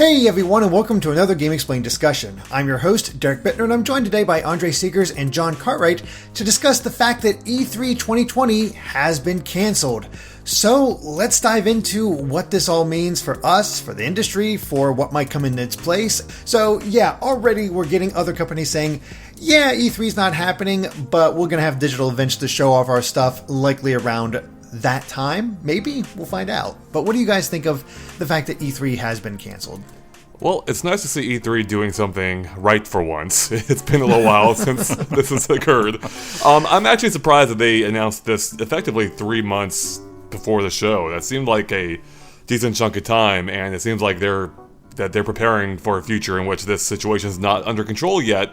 Hey everyone, and welcome to another Game Explained discussion. I'm your host, Derek Bittner, and I'm joined today by Andre Seegers and John Cartwright to discuss the fact that E3 2020 has been canceled. So let's dive into what this all means for us, for the industry, for what might come in its place. So yeah, already we're getting other companies saying, yeah, E3's not happening, but we're going to have digital events to show off our stuff, likely around that time. Maybe we'll find out. But what do you guys think of the fact that E3 has been canceled? Well, it's nice to see E3 doing something right for once. It's been a little while since this has occurred. I'm actually surprised that they announced this effectively 3 months before the show. That seemed like a decent chunk of time, and it seems like they're preparing for a future in which this situation is not under control yet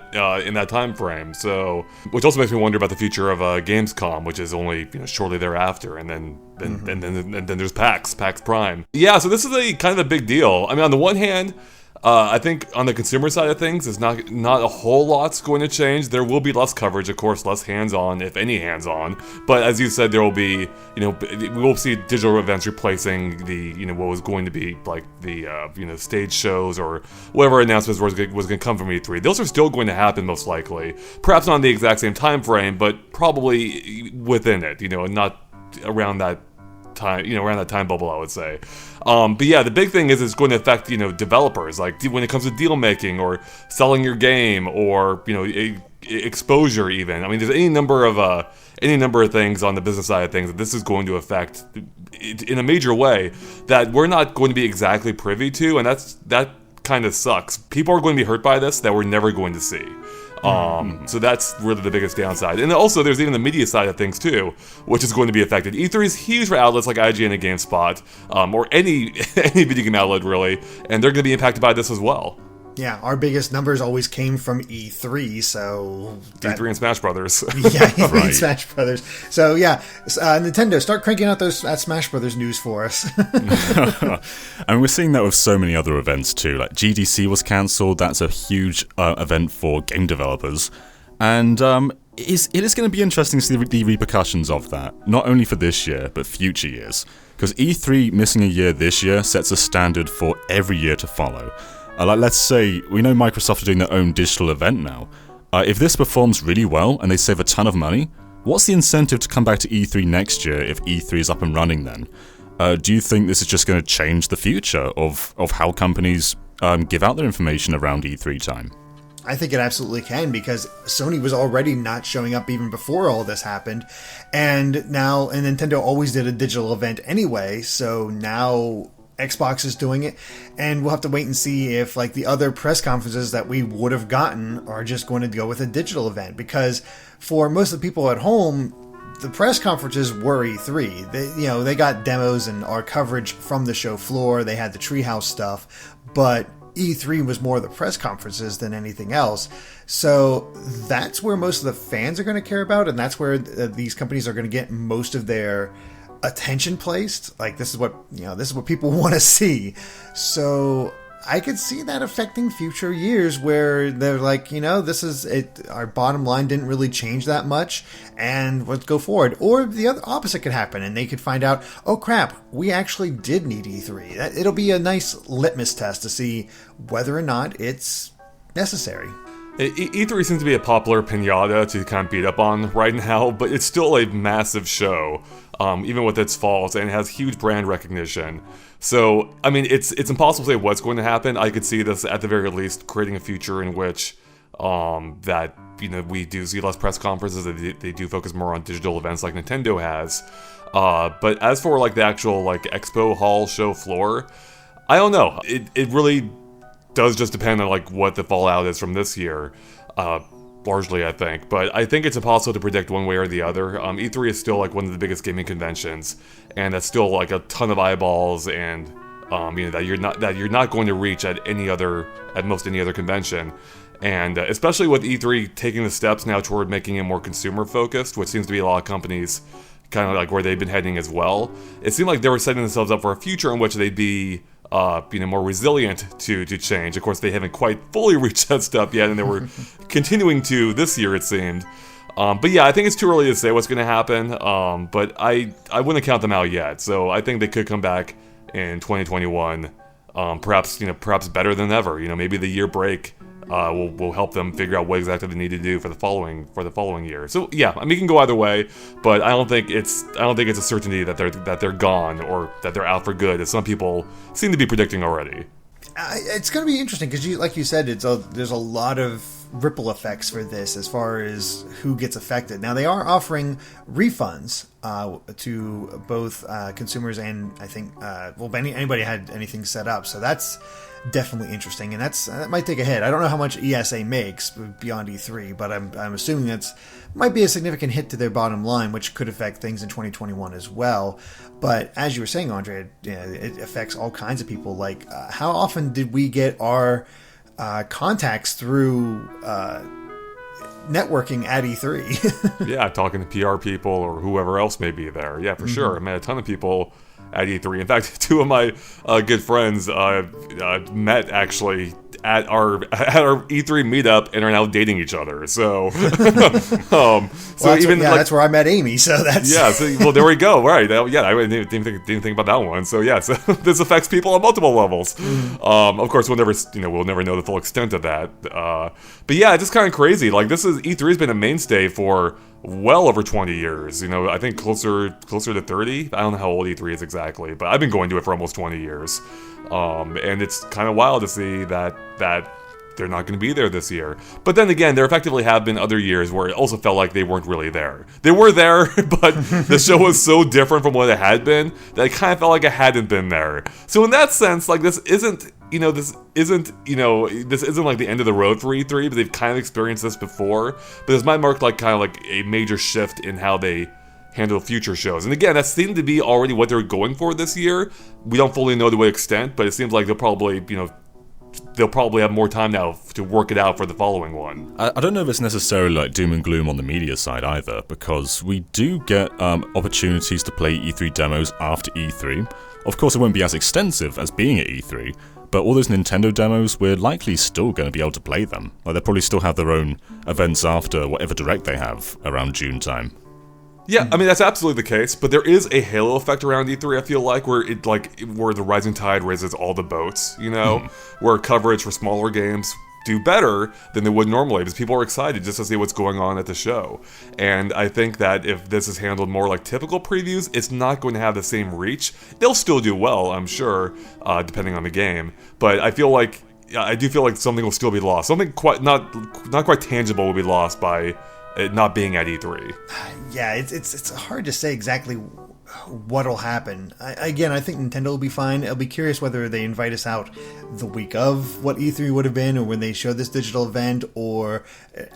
in that time frame. So, which also makes me wonder about the future of Gamescom, which is only shortly thereafter, and then there's PAX Prime. Yeah, so this is a kind of a big deal. I mean, on the one hand, I think on the consumer side of things, it's not a whole lot's going to change. There will be less coverage, of course, less hands-on, if any hands-on. But as you said, there will be, we will see digital events replacing the, what was going to be like the, stage shows or whatever announcements was going to come from E3. Those are still going to happen most likely. Perhaps not in the exact same time frame, but probably within it, and not around that time, around that time bubble, I would say. But yeah, the big thing is it's going to affect, developers, like when it comes to deal making or selling your game or, exposure even. I mean, there's any number of things on the business side of things that this is going to affect in a major way that we're not going to be exactly privy to, and that kind of sucks. People are going to be hurt by this that we're never going to see. So that's really the biggest downside. And also, there's even the media side of things, too, which is going to be affected. E3 is huge for outlets like IGN and GameSpot, or any video game outlet, really, and they're going to be impacted by this as well. Yeah, our biggest numbers always came from E3, so... E3 and Smash Brothers. Yeah, E3 right. And Smash Brothers. So yeah, Nintendo, start cranking out that Smash Brothers news for us. And we're seeing that with so many other events too. Like GDC was cancelled. That's a huge event for game developers. And it is going to be interesting to see the repercussions of that, not only for this year, but future years. Because E3 missing a year this year sets a standard for every year to follow. Let's say, we know Microsoft are doing their own digital event now. If this performs really well and they save a ton of money, what's the incentive to come back to E3 next year if E3 is up and running then? Do you think this is just going to change the future of how companies give out their information around E3 time? I think it absolutely can, because Sony was already not showing up even before all this happened. And Nintendo always did a digital event anyway, so now Xbox is doing it, and we'll have to wait and see if the other press conferences that we would have gotten are just going to go with a digital event, because for most of the people at home, the press conferences were E3. They got demos and our coverage from the show floor. They had the Treehouse stuff, but E3 was more the press conferences than anything else. So that's where most of the fans are going to care about, and that's where these companies are going to get most of their attention placed. This is what people want to see. So I could see that affecting future years where they're like, this is it, our bottom line didn't really change that much, and let's go forward. Or the other opposite could happen, and they could find out, oh crap, we actually did need E3. It'll be a nice litmus test to see whether or not it's necessary. E3 seems to be a popular piñata to kind of beat up on right now, but it's still a massive show, even with its faults, and it has huge brand recognition. So, I mean, it's impossible to say what's going to happen. I could see this, at the very least, creating a future in which we do see less press conferences, they do focus more on digital events like Nintendo has. But as for the actual expo hall show floor, I don't know. It really does just depend on what the fallout is from this year, largely, I think. But I think it's impossible to predict one way or the other. E3 is still one of the biggest gaming conventions, and that's still a ton of eyeballs, and that you're not going to reach at most any other convention. And especially with E3 taking the steps now toward making it more consumer focused, which seems to be a lot of companies kind of where they've been heading as well. It seemed like they were setting themselves up for a future in which they'd be more resilient to change. Of course, they haven't quite fully reached that step yet, and they were continuing to this year, it seemed. But yeah, I think it's too early to say what's going to happen, but I wouldn't count them out yet. So I think they could come back in 2021 perhaps better than ever. Maybe the year break will help them figure out what exactly they need to do for the following year. So yeah, I mean, it can go either way, but I don't think it's a certainty that they're gone or that they're out for good, as some people seem to be predicting already. It's going to be interesting because, like you said, there's a lot of ripple effects for this as far as who gets affected. Now, they are offering refunds to both consumers and, I think, anybody had anything set up. So that's definitely interesting, and that might take a hit. I don't know how much ESA makes beyond E3, but I'm assuming that's might be a significant hit to their bottom line, which could affect things in 2021 as well. But as you were saying, Andre, it affects all kinds of people. Like, how often did we get our contacts through networking at E3? Yeah, talking to PR people or whoever else may be there. Yeah, for sure. I met a ton of people at E3. In fact, two of my good friends met actually at our E3 meetup and are now dating each other. So, that's where I met Amy. So that's well, there we go. Right? Yeah, I didn't think about that one. So yeah, so this affects people on multiple levels. Of course, we'll never know the full extent of that. But yeah, it's just kind of crazy. Like, E3 has been a mainstay for well over 20 years. I think closer to 30. I don't know how old E3 is exactly, but I've been going to it for almost 20 years. And it's kind of wild to see that they're not going to be there this year. But then again, there effectively have been other years where it also felt like they weren't really there. They were there, but the show was so different from what it had been that it kind of felt like it hadn't been there. So in that sense, like, this isn't like the end of the road for E3, but they've kind of experienced this before. But this might mark like kind of like a major shift in how they handle future shows. And again, that seemed to be already what they're going for this year. We don't fully know to what extent, but it seems like they'll probably have more time now to work it out for the following one. I don't know if it's necessarily like doom and gloom on the media side either, because we do get opportunities to play E3 demos after E3. Of course, it won't be as extensive as being at E3, but all those Nintendo demos, we're likely still going to be able to play them. Like, they'll probably still have their own events after whatever Direct they have around June time. Yeah, I mean, that's absolutely the case, but there is a halo effect around E3, I feel like, where the rising tide raises all the boats, where coverage for smaller games do better than they would normally, because people are excited just to see what's going on at the show. And I think that if this is handled more like typical previews, it's not going to have the same reach. They'll still do well, I'm sure, depending on the game, but I do feel like something will still be lost. Something not quite tangible will be lost by it not being at E3. Yeah, it's hard to say exactly what'll happen. I think Nintendo will be fine. I'll be curious whether they invite us out the week of what E3 would have been, or when they show this digital event, or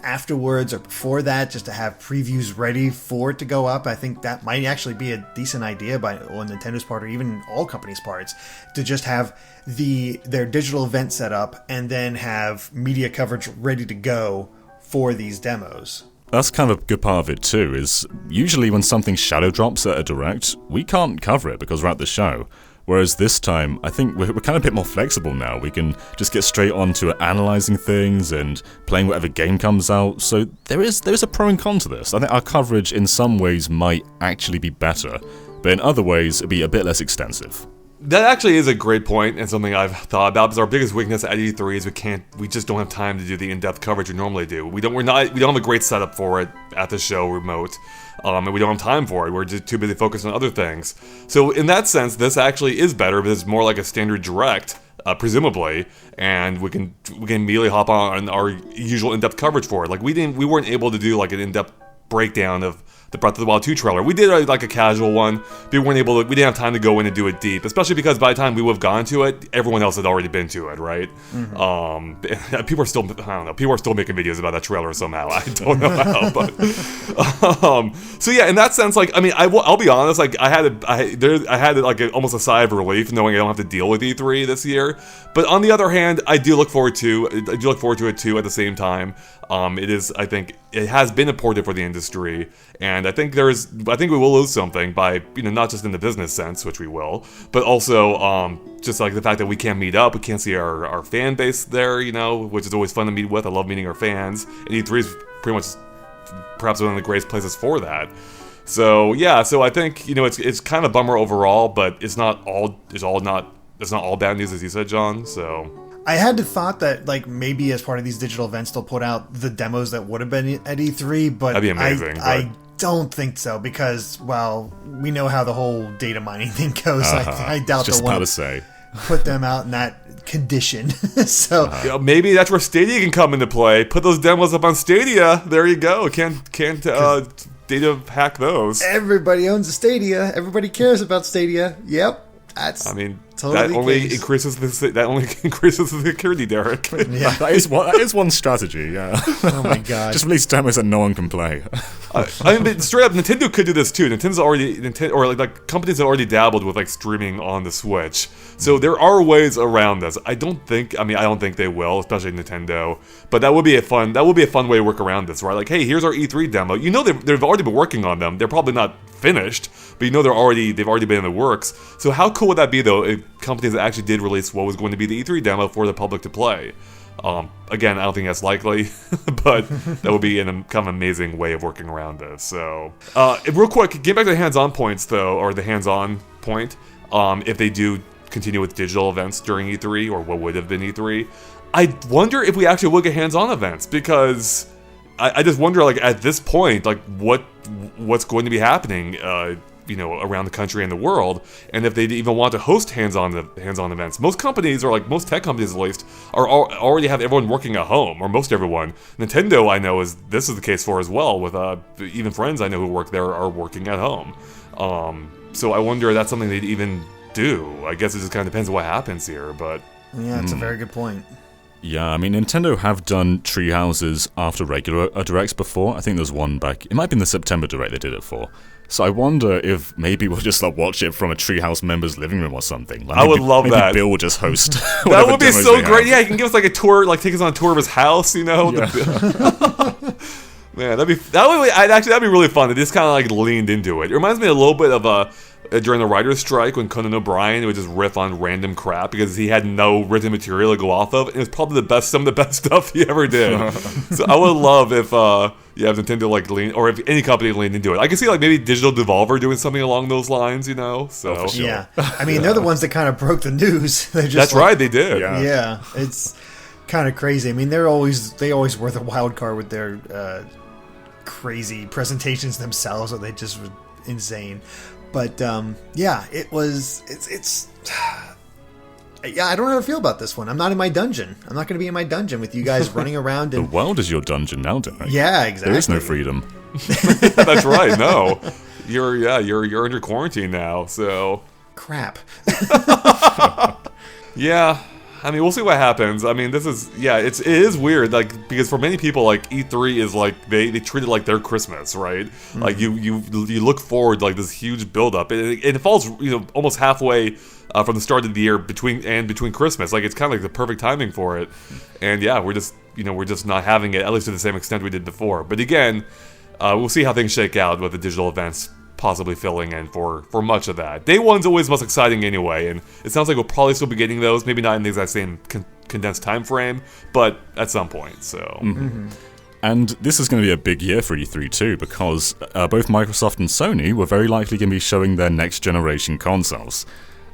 afterwards or before that, just to have previews ready for it to go up. I think that might actually be a decent idea on Nintendo's part, or even all companies' parts, to just have their digital event set up and then have media coverage ready to go for these demos. That's kind of a good part of it too, is usually when something shadow drops at a Direct, we can't cover it because we're at the show. Whereas this time, I think we're kind of a bit more flexible now. We can just get straight on to analysing things and playing whatever game comes out. So there is a pro and con to this. I think our coverage in some ways might actually be better, but in other ways it'd be a bit less extensive. That actually is a great point, and something I've thought about, because our biggest weakness at E3 is we just don't have time to do the in-depth coverage we normally do. We don't have a great setup for it at the show remote, and we don't have time for it. We're just too busy focused on other things. So in that sense, this actually is better, because it's more like a standard Direct, presumably, and we can immediately hop on our usual in-depth coverage for it. Like, we weren't able to do like an in-depth breakdown of the Breath of the Wild 2 trailer. We did like a casual one, but we didn't have time to go in and do it deep, especially because by the time we would have gone to it, everyone else had already been to it, right? Mm-hmm. People are still making videos about that trailer somehow. I don't know how, but so yeah, in that sense, like, I mean, I'll be honest, like, I had like almost a sigh of relief knowing I don't have to deal with E3 this year. But on the other hand, I do look forward to it too at the same time. I think it has been important for the industry, and I think we will lose something by, not just in the business sense, which we will, but also just like the fact that we can't meet up, we can't see our fan base there, which is always fun to meet with. I love meeting our fans, and E3 is pretty much perhaps one of the greatest places for that. So yeah, so I think it's kind of a bummer overall, but it's all not it's not all bad news, as you said, John. So I had the thought that like maybe as part of these digital events they'll put out the demos that would have been at E3, but that'd be amazing. I don't think so because, well, we know how the whole data mining thing goes. I doubt they'll want to put them out in that condition. So maybe that's where Stadia can come into play. Put those demos up on Stadia. There you go. Can't data hack those. Everybody owns a Stadia. Everybody cares about Stadia. Yep. I mean, totally that only increases the security, Derek. Yeah, that is one strategy. Yeah. Oh my god. Just release demos that no one can play. I mean, straight up, Nintendo could do this too. Nintendo or like companies that already dabbled with like streaming on the Switch. So there are ways around this. I don't think they will, especially Nintendo. But that would be a fun way to work around this, right? Like, hey, here's our E3 demo. You know, they've already been working on them. They're probably not finished, but you know they've already been in the works. So how cool would that be though if companies actually did release what was going to be the E3 demo for the public to play? Again, I don't think that's likely, but that would be kind of amazing way of working around this. So, real quick, get back to the hands-on points though, or the hands-on point. If they do continue with digital events during E3, or what would have been E3, I wonder if we actually will get hands-on events, because I just wonder, like, at this point, like, what's going to be happening, around the country and the world, and if they even want to host hands-on events. Most companies, or like most tech companies at least, already have everyone working at home, or most everyone. Nintendo, I know, this is the case for as well, with even friends I know who work there are working at home. So I wonder if that's something they'd even do. I guess it just kind of depends on what happens here, but... Yeah, it's a very good point. Yeah, I mean, Nintendo have done treehouses after regular directs before. I think there's one back... It might have been the September direct they did it for. So I wonder if maybe we'll just like watch it from a treehouse member's living room or something. Like, I would love that. Maybe Bill will just host. That would be so great. Yeah, he can give us like a tour, like take us on a tour of his house. You know. Yeah. Man, that'd be really fun. They just kind of like leaned into it. It reminds me a little bit of during the writer's strike when Conan O'Brien would just riff on random crap because he had no written material to go off of. And it was probably some of the best stuff he ever did. So I would love if Nintendo like lean, or if any company leaned into it. I can see like maybe Digital Devolver doing something along those lines, you know. So sure. Yeah, I mean they're the ones that kind of broke the news. That's right, they did. Yeah, it's kind of crazy. I mean they always were the wild card with their crazy presentations themselves. So they just were insane. But it's I don't know how to feel about this one. I'm not in my dungeon. I'm not going to be in my dungeon with you guys running around. And... The world is your dungeon now, Derek. Yeah, exactly. There is no freedom. That's right. No, you're under quarantine now. So crap. Yeah. I mean, we'll see what happens. I mean, it is weird, like, because for many people, like, E3 is like, they treat it like their Christmas, right? Mm-hmm. Like, you look forward to, like, this huge build-up, and it falls, almost halfway from the start of the year between Christmas. Like, it's kind of like the perfect timing for it. And yeah, we're just not having it, at least to the same extent we did before. But again, we'll see how things shake out with the digital events possibly filling in for much of that. Day one's always most exciting anyway, and it sounds like we'll probably still be getting those, maybe not in the exact same condensed time frame, but at some point, so... Mm-hmm. And this is going to be a big year for E3 too, because both Microsoft and Sony were very likely going to be showing their next generation consoles.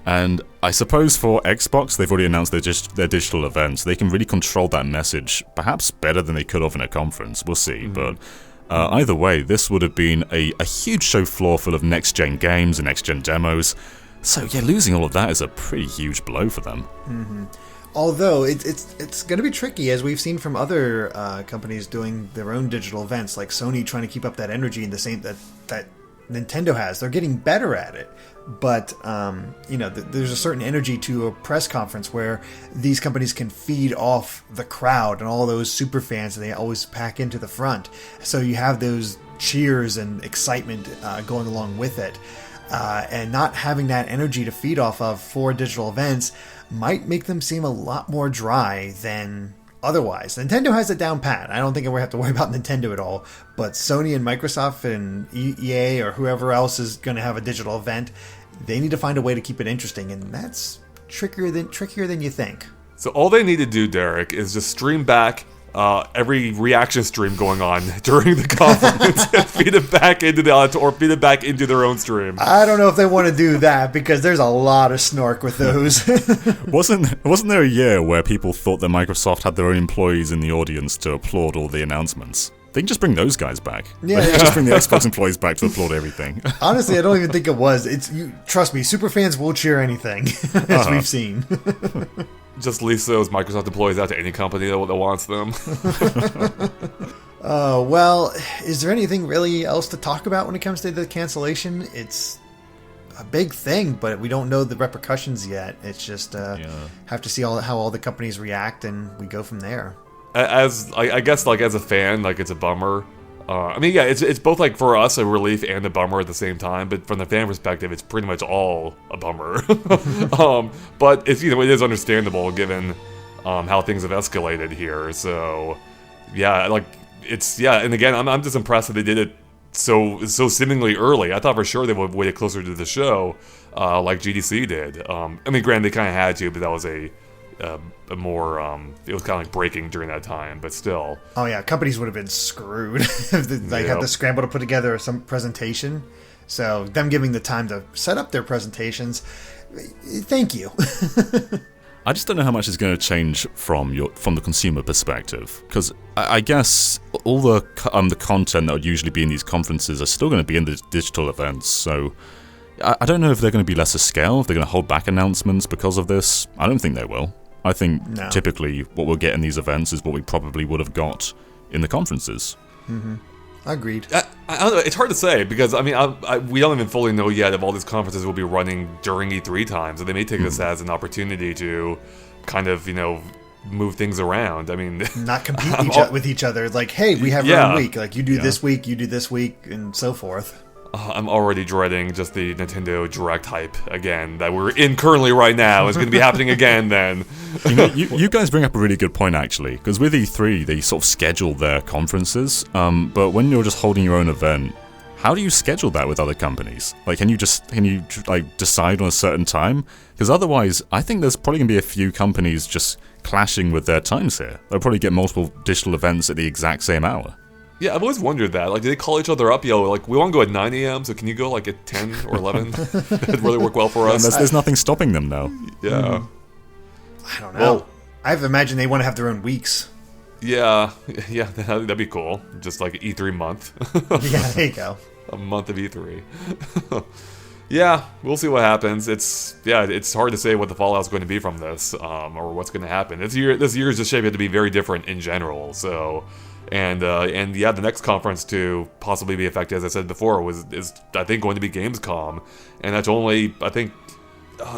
And I suppose for Xbox, they've already announced their digital events. They can really control that message, perhaps better than they could have in a conference. We'll see, but... either way, this would have been a huge show floor full of next-gen games and next-gen demos. So yeah, losing all of that is a pretty huge blow for them. Mm-hmm. Although it's going to be tricky, as we've seen from other companies doing their own digital events, like Sony trying to keep up that energy in the same that Nintendo has. They're getting better at it. But, there's a certain energy to a press conference where these companies can feed off the crowd and all those super fans that they always pack into the front. So you have those cheers and excitement going along with it. And not having that energy to feed off of for digital events might make them seem a lot more dry than... otherwise. Nintendo has it down pat. I don't think we have to worry about Nintendo at all. But Sony and Microsoft and EA or whoever else is going to have a digital event, they need to find a way to keep it interesting, and that's trickier than you think. So all they need to do, Derek, is just stream back every reaction stream going on during the conference and feed it back into their own stream. I don't know if they want to do that because there's a lot of snark with those. Wasn't there a year where people thought that Microsoft had their own employees in the audience to applaud all the announcements? They can just bring those guys back. Yeah, just bring the Xbox employees back to applaud everything. Honestly, I don't even think it was. Trust me, super fans will cheer anything, as we've seen. Just lease those Microsoft employees out to any company that wants them. Well, is there anything really else to talk about when it comes to the cancellation? It's a big thing, but we don't know the repercussions yet. It's just have to see how all the companies react, and we go from there. I guess as a fan, it's a bummer. I mean, yeah, it's both for us a relief and a bummer at the same time. But from the fan perspective, it's pretty much all a bummer. But it's it is understandable given how things have escalated here. So yeah, and again, I'm just impressed that they did it so seemingly early. I thought for sure they would wait closer to the show, like GDC did. I mean, granted, they kind of had to, but that was a more it was kind of breaking during that time, but still. Oh yeah, companies would have been screwed if they had to scramble to put together some presentation. So them giving the time to set up their presentations, thank you. I just don't know how much is going to change from the consumer perspective, because I guess all the content that would usually be in these conferences are still going to be in the digital events. So I don't know if they're going to be lesser scale, if they're going to hold back announcements because of this. I don't think they will. I think typically what we'll get in these events is what we probably would have got in the conferences. Mm-hmm. Agreed. I don't know, it's hard to say because we don't even fully know yet if all these conferences will be running during E3 times, and they may take this as an opportunity to kind of move things around. I mean, not compete with each other. Like, hey, we have our own week. Like, you do this week, you do this week, and so forth. I'm already dreading just the Nintendo Direct hype again that we're in currently right now. It's going to be happening again then. You guys bring up a really good point, actually, because with E3, they sort of schedule their conferences, but when you're just holding your own event, how do you schedule that with other companies? Like, can you decide on a certain time? Because otherwise, I think there's probably going to be a few companies just clashing with their times here. They'll probably get multiple digital events at the exact same hour. Yeah, I've always wondered that. Do they call each other up? We want to go at 9 a.m., so can you go, at 10 or 11? That'd really work well for us. There's nothing stopping them now. Yeah. I don't know. Well, I've imagined they want to have their own weeks. Yeah, that'd be cool. Just E3 month. Yeah, there you go. A month of E3. Yeah, we'll see what happens. It's hard to say what the fallout's going to be from this, or what's going to happen. This year is just shaping to be very different in general, so... And the next conference to possibly be affected, as I said before, is I think going to be Gamescom, and that's only I think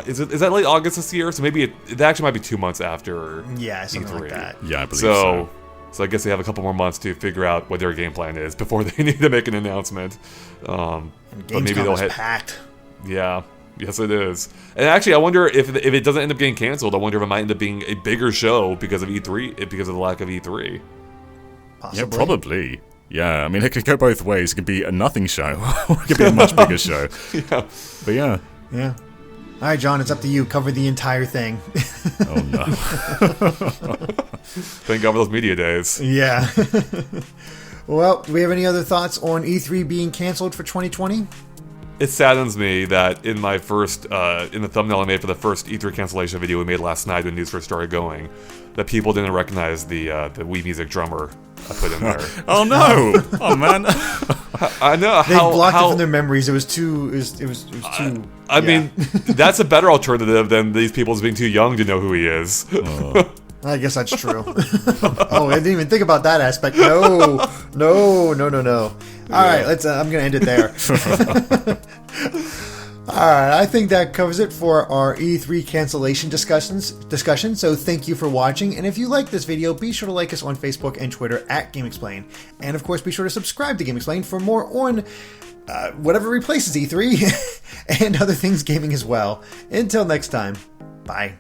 is that late August this year? So maybe it actually might be 2 months after something E3. like that. Yeah, I believe so. So I guess they have a couple more months to figure out what their game plan is before they need to make an announcement. And Gamescom is packed. Yeah. Yes, it is. And actually, I wonder if it doesn't end up getting canceled. I wonder if it might end up being a bigger show because of E3, because of the lack of E3. Possibly. Yeah, probably. Yeah, I mean, it could go both ways. It could be a nothing show, or it could be a much bigger show. Yeah. But yeah. Yeah. All right, John, it's up to you. Cover the entire thing. Oh, no. Thank God for those media days. Yeah. Well, do we have any other thoughts on E3 being canceled for 2020? It saddens me that in my first, in the thumbnail I made for the first E3 cancellation video we made last night when news first started going, that people didn't recognize the Wii Music drummer I put in there. Oh no! Oh man! I know they blocked it from their memories. It was too. It was too. I mean, that's a better alternative than these people being too young to know who he is. I guess that's true. Oh, I didn't even think about that aspect. No. All right, let's. I'm gonna end it there. Alright, I think that covers it for our E3 cancellation discussion. So thank you for watching, and if you like this video, be sure to like us on Facebook and Twitter at GameXplain. And of course, be sure to subscribe to GameXplain for more on whatever replaces E3 and other things gaming as well. Until next time, bye.